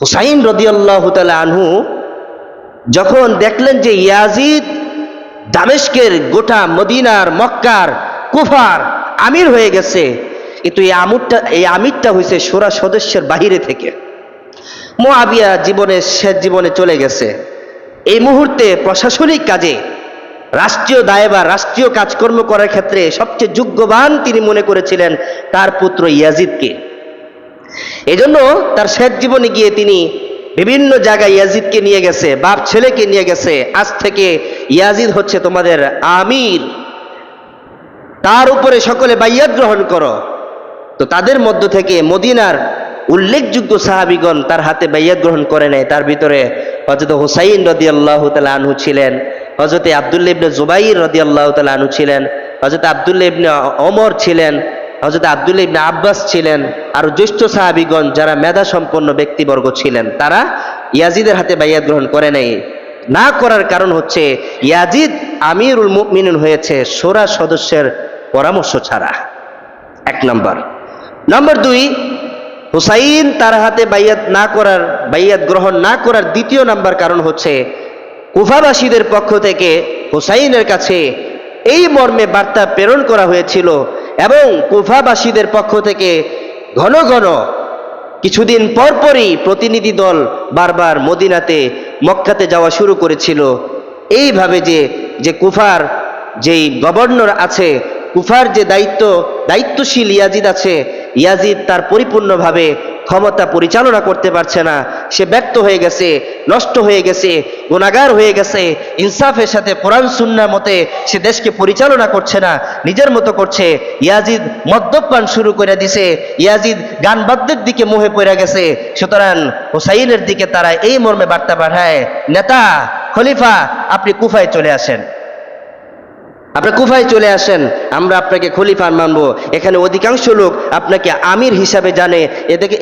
হুসাইন রাদিয়াল্লাহু তাআলা আনহু যখন দেখলেন যে ইয়াজিদ দামেস্কের, গোটা মদিনার, মক্কার, কুফার আমির হয়ে গেছে, কিন্তু এই আমিরটা হয়েছে শোরা সদস্যের বাহিরে থেকে। মুআবিয়া জীবনের শেষ জীবনে চলে গেছে। এই মুহূর্তে প্রশাসনিক কাজে, রাষ্ট্রীয় দায়ভার, রাষ্ট্রীয় কাজকর্ম করার ক্ষেত্রে সবচেয়ে যোগ্যবান তিনি মনে করেছিলেন তার পুত্র ইয়াজিদকে। এজন্য তার শেষ জীবনে গিয়ে তিনি বিভিন্ন জায়গায় ইয়াজিদকে নিয়ে গেছে, বাপ ছেলেকে নিয়ে গেছে, আজ থেকে ইয়াজিদ হচ্ছে তোমাদের আমির, তার উপরে সকলে বাইয়াত গ্রহণ করো। তো তাদের মধ্য থেকে মদিনার উল্লেখযোগ্য সাহাবীগণ তার হাতে বাইয়াত গ্রহণ করে নেয়। তার ভিতরে হযরত হুসাইন রাদিয়াল্লাহু তাআলা আনহু ছিলেন, হযরত আব্দুল্লাহ ইবনে জুবাইর রাদিয়াল্লাহু তাআলা আনহু ছিলেন, হযরত আব্দুল্লাহ ইবনে ওমর ছিলেন, হযরত আব্দুল্লাহ ইবনে আব্বাস ছিলেন, আর জ্যেষ্ঠ সাহাবীগণ যারা মেধা সম্পন্ন ব্যক্তিবর্গ ছিলেন, তারা ইয়াজিদের হাতে বাইয়াত গ্রহণ করে নেয়। না করার কারণ হচ্ছে ইয়াজিদ আমিরুল মুমিনিন হয়েছে শোরা সদস্যের পরামর্শ ছাড়া। এক নাম্বার। নাম্বার দুই, হুসাইন তার হাতে বাইয়াত গ্রহণ না করার দ্বিতীয় নাম্বার কারণ হচ্ছে কুফাবাসীদের পক্ষ থেকে হুসাইনের কাছে এই মর্মে বার্তা প্রেরণ করা হয়েছিল এবং কুফাবাসীদের পক্ষ থেকে ঘন ঘন কিছুদিন পরপরই প্রতিনিধি দল বারবার মদিনাতে, মক্কাতে যাওয়া শুরু করেছিল। এইভাবে যে কুফার যেই গভর্নর আছে, কুফার যে দায়িত্বশীল ইয়াজিদ আছে, ইয়াজিদ তার পরিপূর্ণভাবে ক্ষমতা পরিচালনা করতে পারছে না। সে ব্যর্থ হয়ে গেছে, নষ্ট হয়ে গেছে, গুনাহগার হয়ে গেছে। ইনসাফের সাথে কোরআন সুন্নাহর মতে সে দেশকে পরিচালনা করছে না, নিজের মতো করছে। ইয়াজিদ মদ্যপান শুরু করে দিছে, ইয়াজিদ গান বাদ্যের দিকে মোহে পড়ে গেছে। সুতরাং হুসাইনের দিকে তারা এই মর্মে বার্তা পাঠায়, নেতা, খলিফা, আপনি কুফায় চলে আসেন, আপনি কুফায় চলে আসেন, আমরা আপনাকে খলিফা মানবো। এখানে অধিকাংশ লোক আপনাকে আমির হিসাবে জানে,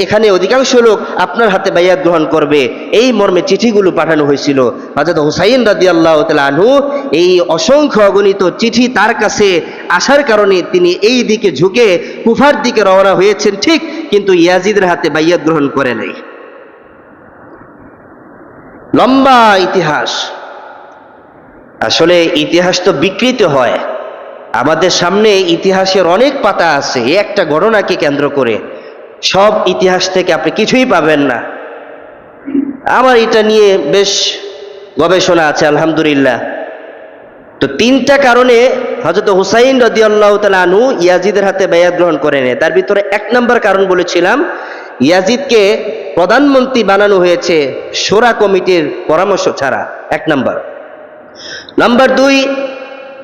এখানে অধিকাংশ লোক আপনার হাতে বাইয়াত গ্রহণ করবে। এই মর্মে চিঠিগুলো পাঠানো হয়েছিল। হযরত হুসাইন রাদিয়াল্লাহু তাআলা আনহু এই অসংখ্য অগণিত চিঠি তার কাছে আসার কারণে তিনি এই দিকে ঝুঁকে কুফার দিকে রওনা হয়েছেন ঠিক, কিন্তু ইয়াজিদের হাতে বাইয়াত গ্রহণ করে নাই। লম্বা ইতিহাস। আসলে ইতিহাস তো বিকৃত হয়, আমাদের সামনে ইতিহাসের অনেক পাতা আছে। এই একটা ঘটনাকে কেন্দ্র করে সব ইতিহাস থেকে আপনি কিছুই পাবেন না। আমার এটা নিয়ে বেশ গবেষণা আছে আলহামদুলিল্লাহ। তো তিনটা কারণে হযরত হুসাইন রাদিয়াল্লাহু তাআলা আনহু ইয়াজিদের হাতে বাইয়াত গ্রহণ করে নেয়। তার ভিতরে এক নম্বর কারণ বলেছিলাম, ইয়াজিদকে প্রধানমন্ত্রী বানানো হয়েছে শোরা কমিটির পরামর্শ ছাড়া। এক নম্বর। নাম্বার দুই,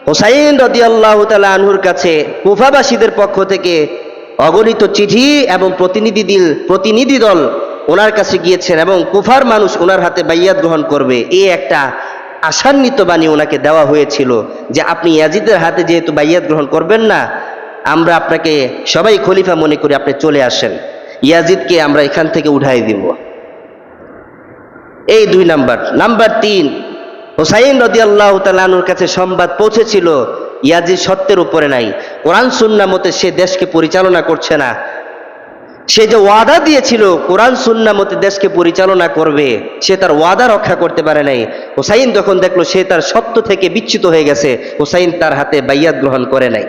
হুসাইন রাদিয়াল্লাহু তাআলা আনহুর কাছে কুফাবাসীদের পক্ষ থেকে অগণিত চিঠি এবং প্রতিনিধি দল ওনার কাছে গিয়েছেন এবং কুফার মানুষ ওনার হাতে বাইয়াত গ্রহণ করবে, এই একটা আশান্বিত বাণী ওনাকে দেওয়া হয়েছিল যে আপনি ইয়াজিদের হাতে যেহেতু বাইয়াত গ্রহণ করবেন না, আমরা আপনাকে সবাই খলিফা মনে করি, আপনি চলে আসেন, ইয়াজিদকে আমরা এখান থেকে উঠাই দিব। এই দুই নাম্বার। নাম্বার তিন, হুসাইন রাদিয়াল্লাহু তাআলা আনহুর কাছে সংবাদ পৌঁছেছিল ইয়াজিদ সত্যের উপরে নাই, কোরআন সুন্নাহ মতে সে দেশকে পরিচালনা করছে না। সে যে ওয়াদা দিয়েছিল কোরআন সুন্নাহ মতে দেশকে পরিচালনা করবে, সে তার ওয়াদা রক্ষা করতে পারে নাই। হুসাইন যখন দেখলো সে তার সত্য থেকে বিচ্যুত হয়ে গেছে, হুসাইন তার হাতে বাইয়াত গ্রহণ করে নাই।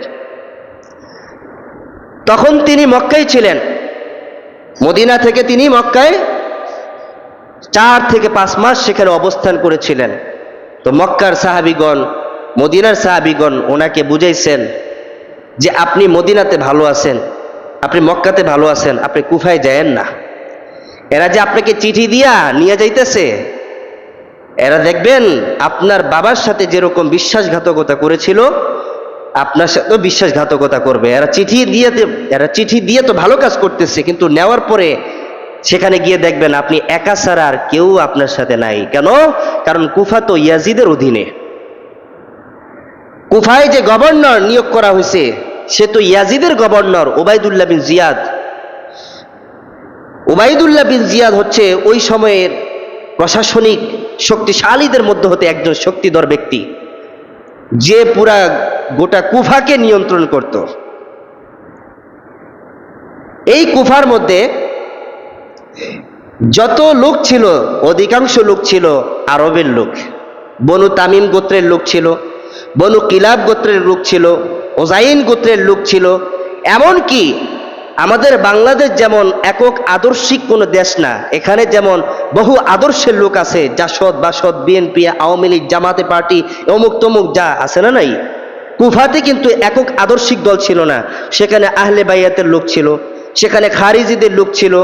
তখন তিনি মক্কায় ছিলেন, মদিনা থেকে তিনি মক্কায় 4 থেকে 5 মাস সেখানে অবস্থান করেছিলেন। তো মক্কার সাহাবীগণ, মদিনার সাহাবীগণ ওনাকে বুঝাইছেন যে আপনি মদিনাতে ভালো আছেন, আপনি মক্কাতে ভালো আছেন, আপনি কুফায় যায়েন না। এরা যে আপনাকে চিঠি দিয়া নিয়ে যাইতেছে, এরা দেখবেন আপনার বাবার সাথে যেরকম বিশ্বাসঘাতকতা করেছিল আপনার সাথেও বিশ্বাসঘাতকতা করবে। এরা চিঠি দিয়ে তো ভালো কাজ করতেছে, কিন্তু নেওয়ার পরে সেখানে গিয়ে দেখবেন আপনি একা ছাড়া আর কেউ আপনার সাথে নাই। কেন? কারণ কুফা তো ইয়াজিদের অধীনে। কুফায় যে গভর্নর নিয়োগ করা হয়েছে সে তো ইয়াজিদের গভর্নর ওবাইদুল্লাহ বিন জিয়াদ। ওবাইদুল্লাহ বিন জিয়াদ হচ্ছে ওই সময়ের প্রশাসনিক শক্তিশালীদের মধ্যে হতে একজন শক্তিধর ব্যক্তি, যে পুরা গোটা কুফাকে নিয়ন্ত্রণ করত। এই কুফার মধ্যে যত লোক ছিল অধিকাংশ লোক ছিল আরবের লোক, বনু তামিম গোত্রের লোক ছিল, বনু কিলাব গোত্রের লোক ছিল, ওজাইন গোত্রের লোক ছিল। এমনকি আমাদের বাংলাদেশ যেমন একক আদর্শিক কোনো দেশ না, এখানে যেমন বহু আদর্শের লোক আছে, জাসদ বাসদ বিএনপি আওয়ামী লীগ জামাতে পার্টি অমুক তমুক যা আছে না নাই, কুফাতে কিন্তু একক আদর্শিক দল ছিল না, সেখানে আহলে বাইয়াতের লোক ছিল, সেখানে খারিজিদের লোক ছিল,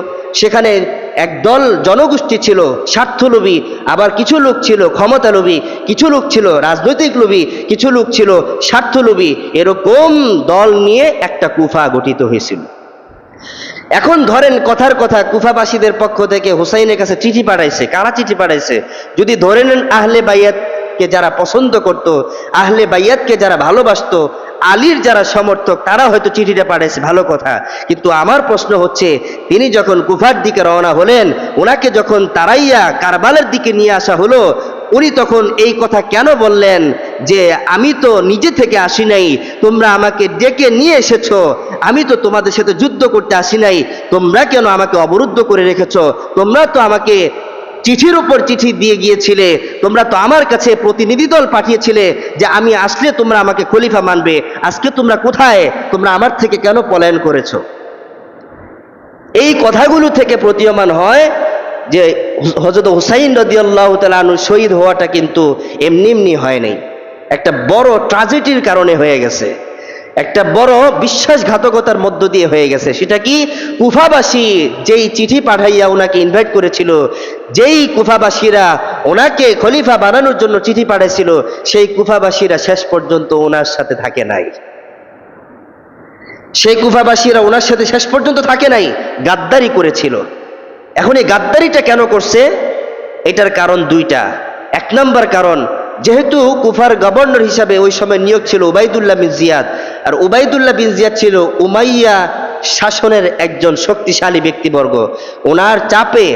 সেখানে একদল জনগোষ্ঠী ছিল স্বার্থলোভী, আবার কিছু লোক ছিল ক্ষমতালোভী, কিছু লোক ছিল রাজনৈতিক লোভী, কিছু লোক ছিল স্বার্থলোভী। এরকম দল নিয়ে একটা কুফা গঠিত হয়েছিল। এখন ধরেন কথার কথা কুফাবাসীদের পক্ষ থেকে হুসাইনের কাছে চিঠি পাঠাইছে। কারা চিঠি পাঠাইছে? যদি ধরে নেন আহলে বাইয়াতকে যারা পছন্দ করত, আহলে বাইয়াতকে যারা ভালোবাসতো, আলীর যারা সমর্থক, তারা হয়তো চিঠিটা পাঠাইছে, ভালো কথা। কিন্তু আমার প্রশ্ন হচ্ছে, তিনি যখন কুফার দিকে রওনা হলেন, ওনাকে যখন তারাইয়া কারবালের দিকে নিয়ে আসা হলো, উনি তখন এই কথা কেন বললেন যে আমি তো নিজে থেকে আসি নাই, তোমরা আমাকে ডেকে নিয়ে এসেছো, আমি তো তোমাদের সাথে যুদ্ধ করতে আসি নাই, তোমরা কেন আমাকে অবরুদ্ধ করে রেখেছো? তোমরা তো আমাকে চিঠির উপর চিঠি দিয়ে গিয়েছিলে, তোমরা তো আমার কাছে প্রতিনিধি দল পাঠিয়েছিলে যে আমি আসলে তোমরা আমাকে খলিফা মানবে, আজকে তোমরা কোথায়? তোমরা আমার থেকে কেন পলায়ন করেছো? এই কথাগুলো থেকে প্রতীয়মান হয় যে হযরত হুসাইন রাদিয়াল্লাহু তাআলা আনহু শহীদ হওয়াটা কিন্তু এমনি এমনি হয় নাই, একটা বড় ট্র্যাজেডির কারণে হয়ে গেছে, একটা বড় বিশ্বাসঘাতকতার মধ্য দিয়ে হয়ে গেছে। সেটা কি? কুফাবাসী যেই চিঠি পাঠাইয়া ওনাকে ইনভাইট করেছিল, যেই কুফাবাসীরা ওনাকে খলিফা বানানোর জন্য চিঠি পাঠাইছিল, সেই কুফাবাসীরা শেষ পর্যন্ত ওনার সাথে থাকে নাই। সেই কুফাবাসীরা ওনার সাথে শেষ পর্যন্ত থাকে নাই, গাদ্দারি করেছিল। এখন এই গাদ্দারিটা কেন করছে? এটার কারণ দুইটা। এক নম্বর কারণ, যেহেতু কুফার গভর্নর হিসাবে ওই সময় নিয়োগ ছিল উবাইদুল্লাহ বিন জিয়াদ, আর উবাইদুল্লাহ বিন জিয়াদ ছিল উমাইয়া শাসনের একজন শক্তিশালী ব্যক্তিবর্গ। ওনার চাপে,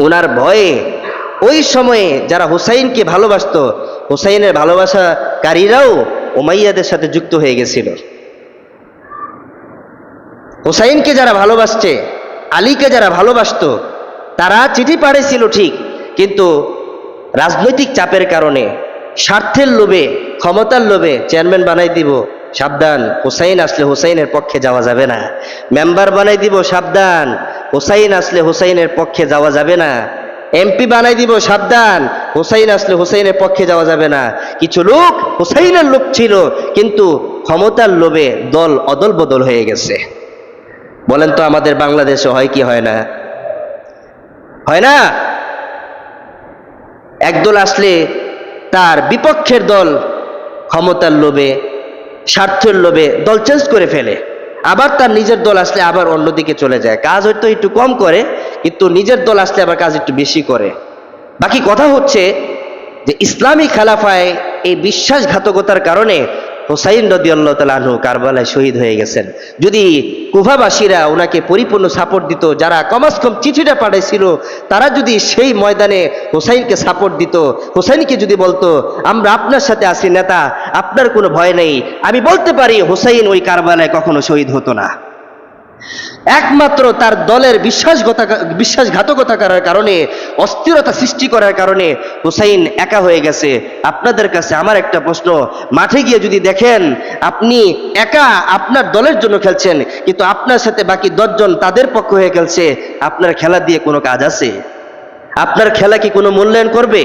ওনার ভয়ে ওই সময়ে যারা হুসাইনকে ভালোবাসতো, হুসাইনের ভালোবাসাকারীরাও উমাইয়াদের সাথে যুক্ত হয়ে গেছিল। হুসাইনকে যারা ভালোবাসছে, আলীকে যারা ভালোবাসতো, তারা চিঠি পাঠিয়েছিল ঠিক, কিন্তু রাজনৈতিক চাপের কারণে, স্বার্থের লোভে, ক্ষমতার লোভে চেয়ারম্যান বানাই দিব, সাবধান, হুসাইন আসলে হুসাইনের পক্ষে যাওয়া যাবে না। মেম্বার বানাই দিব, সাবধান, হুসাইন আসলে হুসাইনের পক্ষে যাওয়া যাবে না। এমপি বানাই দিব, সাবধান, হুসাইন আসলে হুসাইনের পক্ষে যাওয়া যাবে না। কিছু লোক হুসাইনের লোক ছিল, কিন্তু ক্ষমতার লোভে দল অদল বদল হয়ে গেছে। বলেন তো আমাদের বাংলাদেশে হয় কি হয় না? হয় না? একদল আসলে তার বিপক্ষের দল ক্ষমতার লোভে, স্বার্থের লোভে দল চেঞ্জ করে ফেলে, আবার তার নিজের দল আসলে আবার অন্যদিকে চলে যায়। কাজ হয়তো একটু কম করে, কিন্তু নিজের দল আসলে আবার কাজ একটু বেশি করে। বাকি কথা হচ্ছে যে ইসলামী খেলাফায় এই বিশ্বাসঘাতকতার কারণে হুসাইন রাদিয়াল্লাহু তাআলা আনহু কারবালায় শহীদ হয়ে গেছেন। যদি কুফাবাসীরা ওনাকে পরিপূর্ণ সাপোর্ট দিত, যারা কমাস কম চিঠিটা পাঠাইছিল, তারা যদি সেই ময়দানে হুসাইনকে সাপোর্ট দিত, হুসাইনকে যদি বলতো আমরা আপনার সাথে আছি নেতা, আপনার কোনো ভয় নেই, আমি বলতে পারি হুসাইন ওই কারবালায় কখনো শহীদ হতো না। একমাত্র তার দলের বিশ্বাসঘাতকতা করার কারণে, অস্থিরতা সৃষ্টি করার কারণে হুসাইন একা হয়ে গেছে। আপনাদের কাছে আমার একটা প্রশ্ন, মাঠে গিয়ে যদি দেখেন আপনি একা আপনার দলের জন্য খেলছেন, কিন্তু আপনার সাথে বাকি 10 জন তাদের পক্ষ হয়ে খেলছে, আপনার খেলা দিয়ে কোনো কাজ আছে? আপনার খেলা কি কোনো মূল্যায়ন করবে?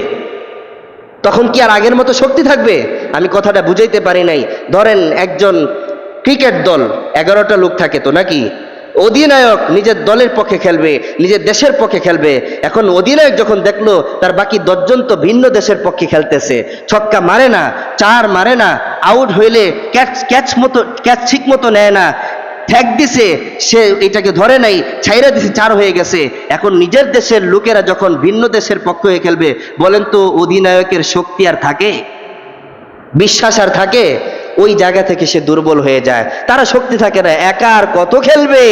তখন কি আর আগের মতো শক্তি থাকবে? আমি কথাটা বুঝাইতে পারি নাই। ধরেন একজন ক্রিকেট দল 11টা লোক থাকে তো নাকি, অধিনায়ক নিজের দলের পক্ষে খেলবে, নিজের দেশের পক্ষে খেলবে। এখন অধিনায়ক যখন দেখলো তার বাকি 10 জন তো ভিন্ন দেশের পক্ষে খেলতেছে, ছক্কা মারে না, 4 মারে না, আউট হইলে ক্যাচ ঠিক মতো নেয় না, ঠ্যাক দিছে, সে এটাকে ধরে নাই, ছাইরা দিছে, 4 হয়ে গেছে। এখন নিজের দেশের লোকেরা যখন ভিন্ন দেশের পক্ষ হয়ে খেলবে, বলেন তো অধিনায়কের শক্তি আর থাকে? বিশ্বাস আর থাকে? ওই জায়গা থেকে সে দুর্বল হয়ে যায়, তারা শক্তি থাকে না, একা আর কত খেলবে।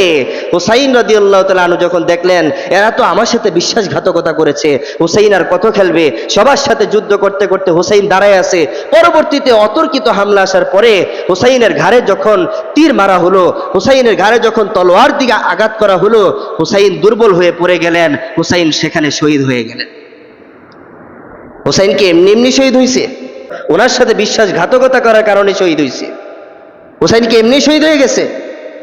হুসাইন রাদিয়াল্লাহু তাআলা আনহু যখন দেখলেন এরা তো আমার সাথে বিশ্বাসঘাতকতা করেছে, হুসাইন আর কত খেলবে, সবার সাথে যুদ্ধ করতে করতে হুসাইন দাঁড়ায় আছে। পরবর্তীতে অতর্কিত হামলা আসার পরে হুসাইনের ঘাড়ে যখন তীর মারা হলো, হুসাইনের ঘাড়ে যখন তলোয়ার দিকে আঘাত করা হলো, হুসাইন দুর্বল হয়ে পড়ে গেলেন, হুসাইন সেখানে শহীদ হয়ে গেলেন। হুসাইন কি এমনি এমনি শহীদ হয়েছে? ওনার সাথে বিশ্বাসঘাতকতা করার কারণে শহীদ হয়েছে। হুসাইন কি এমনি শহীদ হয়ে গেছে?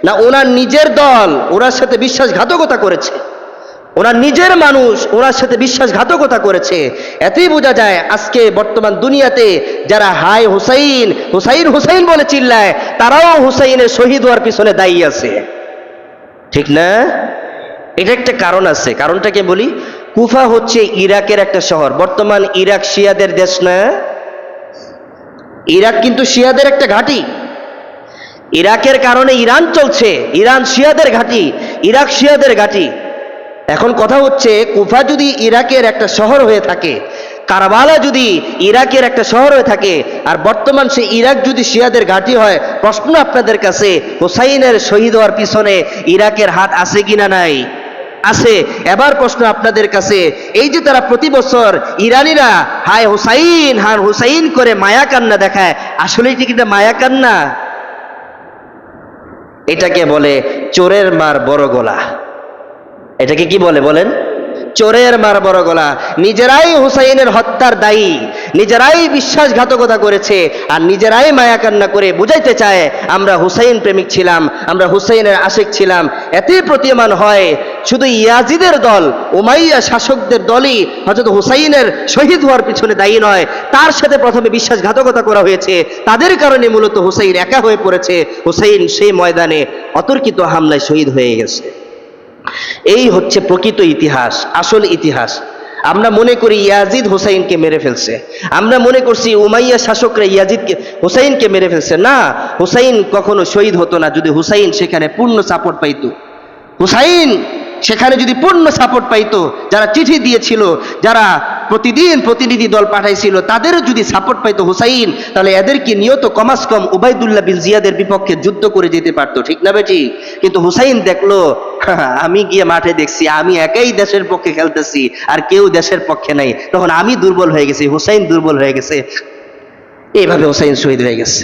না, ওনার নিজের দল ওনার সাথে বিশ্বাসঘাতকতা করেছে, ওনার নিজের মানুষ ওনার সাথে বিশ্বাসঘাতকতা করেছে। এতেই বোঝা যায় আজকে বর্তমান দুনিয়াতে যারা হাই হুসাইন হুসাইন হুসাইন বলে চিল্লায়, তারাও হুসাইনের শহীদ হওয়ার পিছনে দায়ী আছে, ঠিক না? এটা একটা কারণ আছে, কারণটাকে বলি। কুফা হচ্ছে ইরাকের একটা শহর। বর্তমান ইরাক শিয়াদের দেশ না? ইরাক কিন্তু শিয়াদের একটা ঘাঁটি। ইরাকের কারণে ইরান চলছে, ইরান শিয়াদের ঘাঁটি, ইরাক শিয়াদের ঘাঁটি। এখন কথা হচ্ছে, কুফা যদি ইরাকের একটা শহর হয়ে থাকে, কারবালা যদি ইরাকের একটা শহর হয়ে থাকে, আর বর্তমান সে ইরাক যদি শিয়াদের ঘাঁটি হয়, প্রশ্ন আপনাদের কাছে, হুসাইনের শহীদ হওয়ার পিছনে ইরাকের হাত আছে কিনা? নাই, আছে। এবার প্রশ্ন আপনাদের কাছে, এই যে তারা প্রতি বছর ইরানিরা হায় হুসাইন হান হুসাইন করে মায়া কান্না দেখায়, আসলে কি এটা মায়া কান্না? এটাকে বলে চোরের মার বড় গলা। এটাকে কি বলে বলেন? চোরের মার বড় গলা। নিজেরাই হুসাইনের হত্যার দায়ী, নিজেরাই বিশ্বাসঘাতকতা করেছে, আর নিজেরাই মায়া কান্না করে বুঝাইতে চায় আমরা হুসাইন প্রেমিক ছিলাম, আমরা হুসাইনের আশিক ছিলাম। এতে প্রতীয়মান হয় শুধু ইয়াজিদের দল, উমাইয়া শাসকদের দলই হযরত হুসাইনের শহীদ হওয়ার পিছনে দায়ী নয়, তার সাথে প্রথমে বিশ্বাসঘাতকতা করা হয়েছে, তাদের কারণে মূলত হুসাইন একা হয়ে পড়েছে। হুসাইন সেই ময়দানে অতর্কিত হামলায় শহীদ হয়ে গেছে। এই হচ্ছে প্রকৃত ইতিহাস, আসল ইতিহাস। আমরা মনে করি ইয়াজিদ হুসাইনকে মেরে ফেলছে, আমরা মনে করছি উমাইয়া শাসকরা ইয়াজিদকে হুসাইনকে মেরে ফেলছে। না, হুসাইন কখনো শহীদ হতো না যদি হুসাইন সেখানে পূর্ণ সাপোর্ট পাইতো। হুসাইন সেখানে যদি পূর্ণ সাপোর্ট পাইতো, যারা চিঠি দিয়েছিল, যারা প্রতিদিন প্রতিনিধি দল পাঠাইছিল, তাদেরও যদি সাপোর্ট পাইতো হুসাইন, তাহলে এদেরকে নিয়ত কমাস কম উবাইদুল্লাহ বিন জিয়াদের বিপক্ষে যুদ্ধ করে যেতে পারতো, ঠিক না বেটি? কিন্তু হুসাইন দেখলো, আমি গিয়ে মাঠে দেখছি আমি একাই দেশের পক্ষে খেলতেছি, আর কেউ দেশের পক্ষে নাই, তখন আমি দুর্বল হয়ে গেছি, হুসাইন দুর্বল হয়ে গেছে। এইভাবে হুসাইন শহীদ হয়ে গেছে।